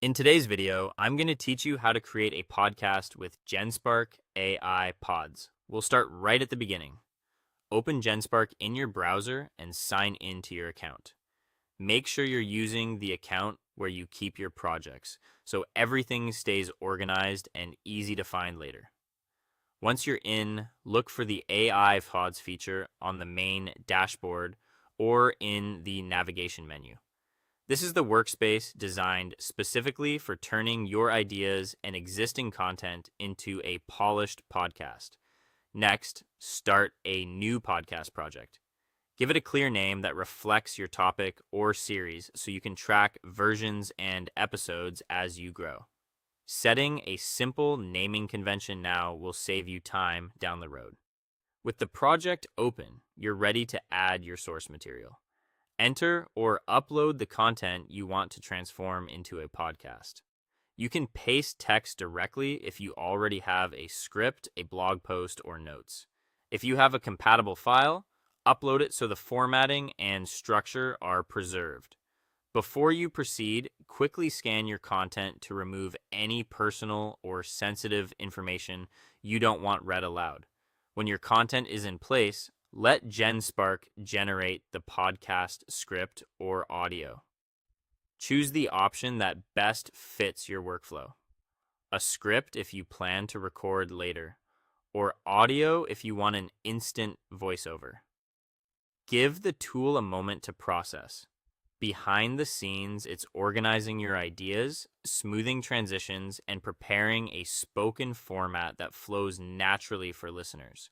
In today's video, I'm going to teach you how to create a podcast with Genspark AI Pods. We'll start right at the beginning. Open Genspark in your browser and sign into your account. Make sure you're using the account where you keep your projects, so everything stays organized and easy to find later. Once you're in, look for the AI Pods feature on the main dashboard or in the navigation menu. This is the workspace designed specifically for turning your ideas and existing content into a polished podcast. Next, start a new podcast project. Give it a clear name that reflects your topic or series so you can track versions and episodes as you grow. Setting a simple naming convention now will save you time down the road. With the project open, you're ready to add your source material. Enter or upload the content you want to transform into a podcast. You can paste text directly if you already have a script, a blog post, or notes. If you have a compatible file, upload it so the formatting and structure are preserved. Before you proceed, quickly scan your content to remove any personal or sensitive information you don't want read aloud. When your content is in place, let Genspark generate the podcast script or audio. Choose the option that best fits your workflow. A script if you plan to record later, or audio if you want an instant voiceover. Give the tool a moment to process. Behind the scenes, it's organizing your ideas, smoothing transitions, and preparing a spoken format that flows naturally for listeners.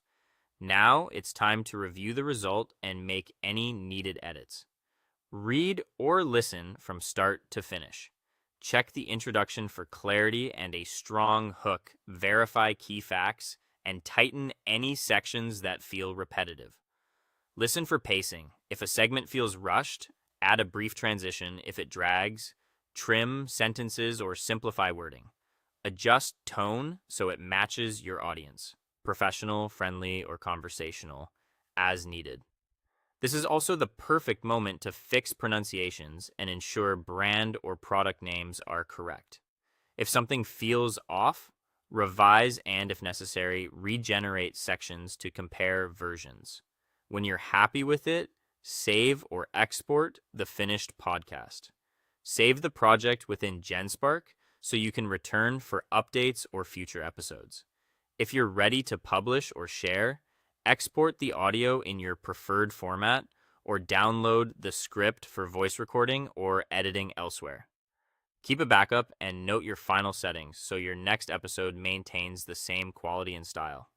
Now it's time to review the result and make any needed edits. Read or listen from start to finish. Check the introduction for clarity and a strong hook, verify key facts, and tighten any sections that feel repetitive. Listen for pacing. If a segment feels rushed, add a brief transition. If it drags, trim sentences or simplify wording. Adjust tone so it matches your audience, professional, friendly, or conversational, as needed. This is also the perfect moment to fix pronunciations and ensure brand or product names are correct. If something feels off, revise and, if necessary, regenerate sections to compare versions. When you're happy with it, save or export the finished podcast. Save the project within Genspark so you can return for updates or future episodes. If you're ready to publish or share, export the audio in your preferred format or download the script for voice recording or editing elsewhere. Keep a backup and note your final settings so your next episode maintains the same quality and style.